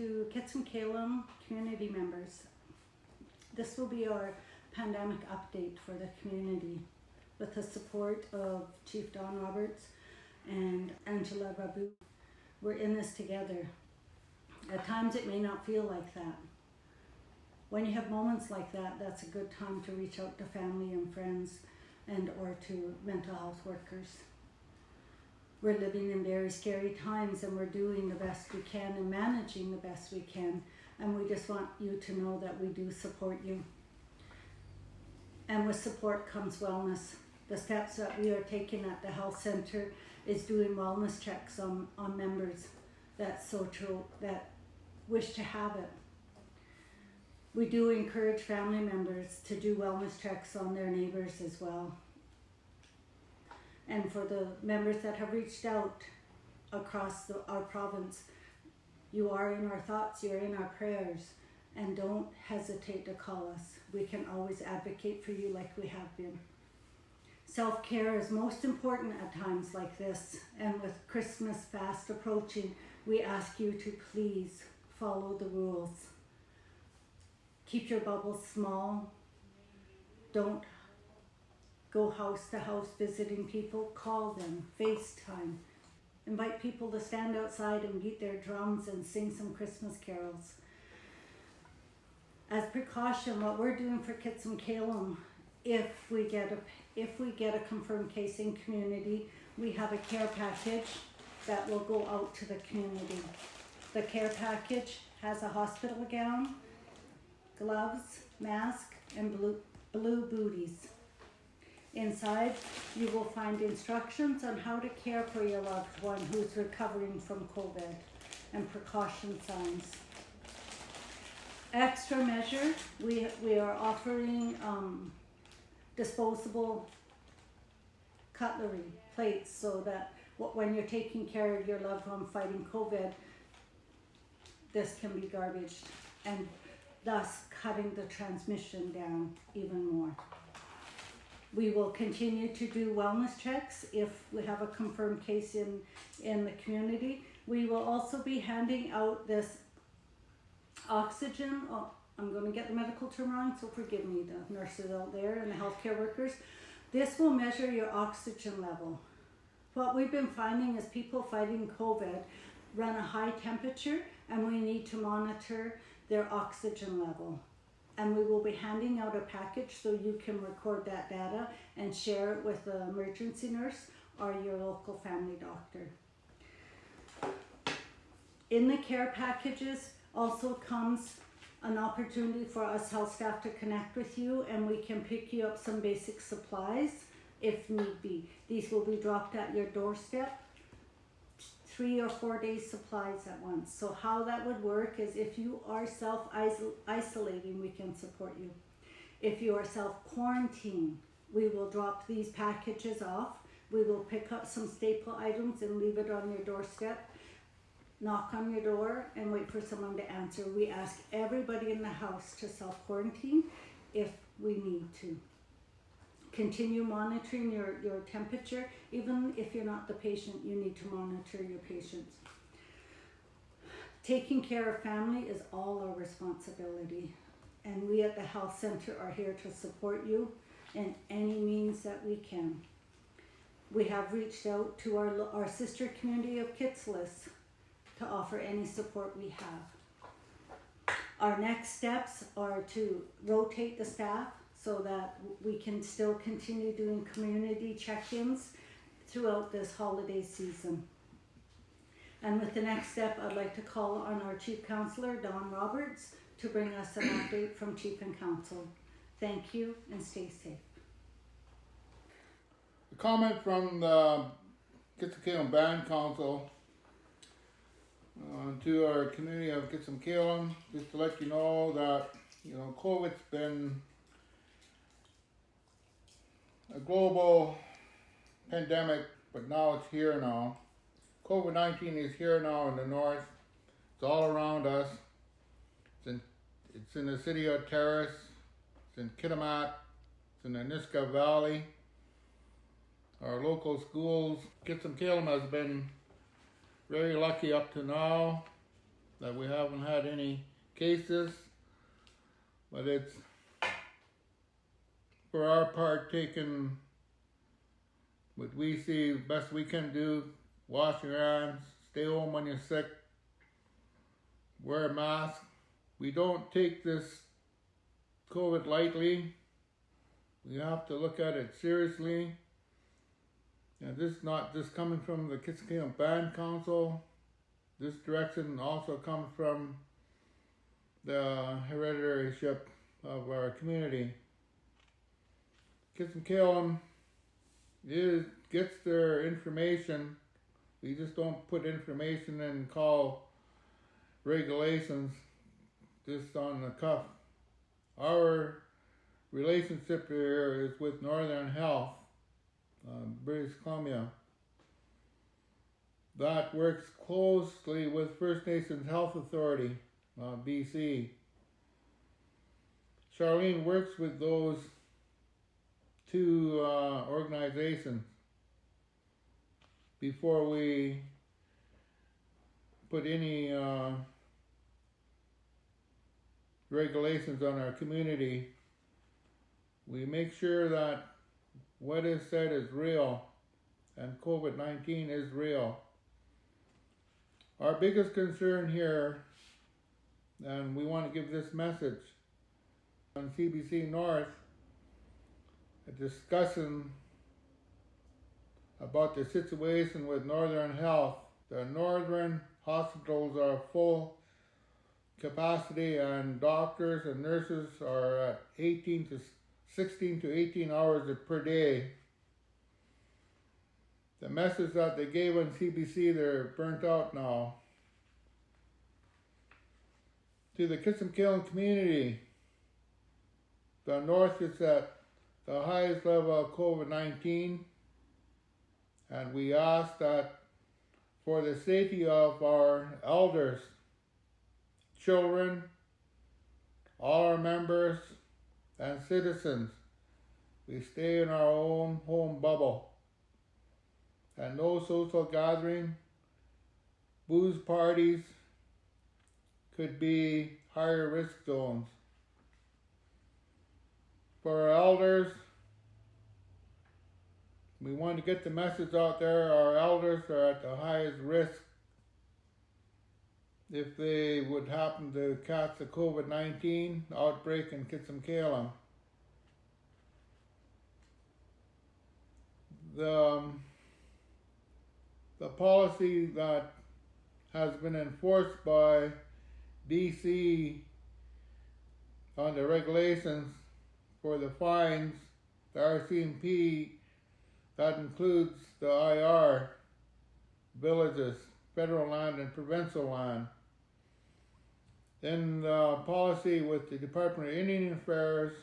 to Kitsumkalum community members. This will be our pandemic update for the community with the support of Chief Don Roberts and Angela Babu. We're in this together. At times it may not feel like that. When you have moments like that, that's a good time to reach out to family and friends and or to mental health workers. We're living in very scary times and we're doing the best we can and managing the best we can. And we just want you to know that we do support you. And with support comes wellness. The steps that we are taking at the health center is doing wellness checks on members that wish to have it. We do encourage family members to do wellness checks on their neighbors as well. And for the members that have reached out across our province, you are in our thoughts, you're in our prayers, and don't hesitate to call us. We can always advocate for you like we have been. Self-care is most important at times like this, and with Christmas fast approaching, we ask you to please follow the rules. Keep your bubble small. Don't go house to house visiting people. Call them, FaceTime. Invite people to stand outside and beat their drums and sing some Christmas carols. As precaution, what we're doing for Kitsumkalum, if we get a confirmed case in community, we have a care package that will go out to the community. The care package has a hospital gown, gloves, mask, and blue booties. Inside, you will find instructions on how to care for your loved one who's recovering from COVID and precaution signs. Extra measure, we are offering disposable cutlery, plates, so that when you're taking care of your loved one fighting COVID, this can be garbaged, and thus cutting the transmission down even more. We will continue to do wellness checks if we have a confirmed case in the community. We will also be handing out this oxygen. Oh, I'm going to get the medical term wrong, so forgive me, the nurses out there and the healthcare workers. This will measure your oxygen level. What we've been finding is people fighting COVID run a high temperature, and we need to monitor their oxygen level. And we will be handing out a package so you can record that data and share it with the emergency nurse or your local family doctor. In the care packages also comes an opportunity for us health staff to connect with you, and we can pick you up some basic supplies if need be. These will be dropped at your doorstep, 3 or 4 days supplies at once. So how that would work is if you are self-isolating, we can support you. If you are self-quarantining, we will drop these packages off. We will pick up some staple items and leave it on your doorstep, knock on your door, and wait for someone to answer. We ask everybody in the house to self-quarantine if we need to. Continue monitoring your temperature. Even if you're not the patient, you need to monitor your patients. Taking care of family is all our responsibility, and we at the health center are here to support you in any means that we can. We have reached out to our sister community of Kitsilus to offer any support we have. Our next steps are to rotate the staff so that we can still continue doing community check-ins throughout this holiday season. And with the next step, I'd like to call on our Chief Counselor, Don Roberts, to bring us an update from Chief and Council. Thank you, and stay safe. A comment from the Kitsumkalum Band Council to our community of Kitsumkalum, just to let you know that COVID's been a global pandemic, but now it's here now. COVID-19 is here now in the north. It's all around us. It's in the city of Terrace. It's in Kitimat. It's in the Niska Valley. Our local schools, Kitsumkalum has been very lucky up to now. that we haven't had any cases, but it's for our part taken what we see best we can do. Wash your hands, stay home when you're sick, wear a mask. We don't take this COVID lightly. We have to look at it seriously. And this is not just coming from the Kitsumkalum Band Council. This direction also comes from the hereditaryship of our community. Kitsumkalum gets their information. We just don't put information and call regulations just on the cuff. Our relationship here is with Northern Health, British Columbia. That works closely with First Nations Health Authority, BC. Charlene works with those two organizations before we put any regulations on our community. We make sure that what is said is real and COVID-19 is real. Our biggest concern here, and we want to give this message on CBC North, a discussion about the situation with Northern Health. The Northern hospitals are full capacity and doctors and nurses are at 16 to 18 hours per day. The message that they gave on CBC, they're burnt out now. To the Kitsumkalum community, the North is at the highest level of COVID-19, and we ask that for the safety of our elders, children, all our members, and citizens, we stay in our own home bubble. And no social gathering, booze parties could be higher risk zones. For our elders, we want to get the message out there. Our elders are at the highest risk if they would happen to catch the COVID-19 outbreak in Kitsumkalum. The policy that has been enforced by BC on the regulations for the fines, the RCMP, that includes the IR, villages, federal land and provincial land. In the policy with the Department of Indian Affairs,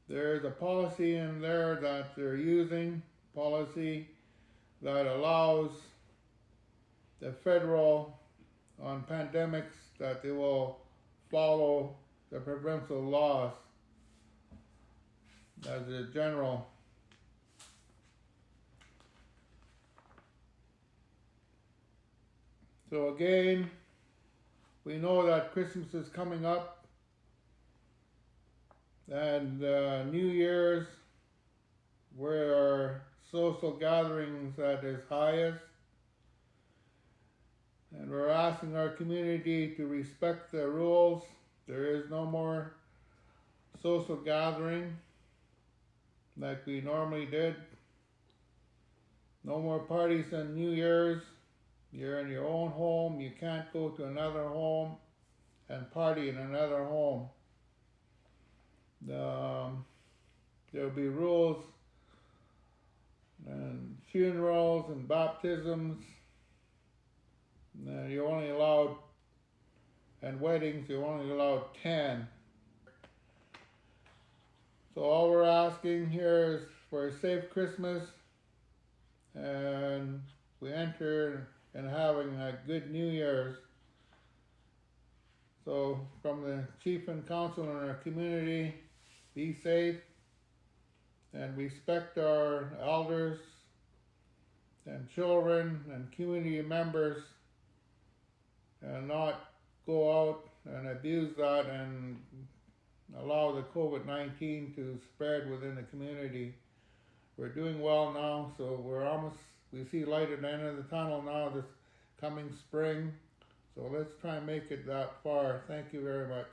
there's a policy in there that they're using, policy that allows the federal on pandemics that they will follow the provincial laws as a general. So again, we know that Christmas is coming up and New Year's, where our social gatherings at its highest. And we're asking our community to respect the rules. There is no more social gathering like we normally did. No more parties on New Year's. You're in your own home. You can't go to another home and party in another home. There'll be rules and funerals and baptisms. You're only allowed, and weddings, you're only allowed 10. So all we're asking here is for a safe Christmas, and we enter in having a good New Year's. So from the chief and council in our community, be safe and respect our elders and children and community members, and not go out and abuse that and allow the COVID-19 to spread within the community. We're doing well now, so we see light at the end of the tunnel now this coming spring. So let's try and make it that far. Thank you very much.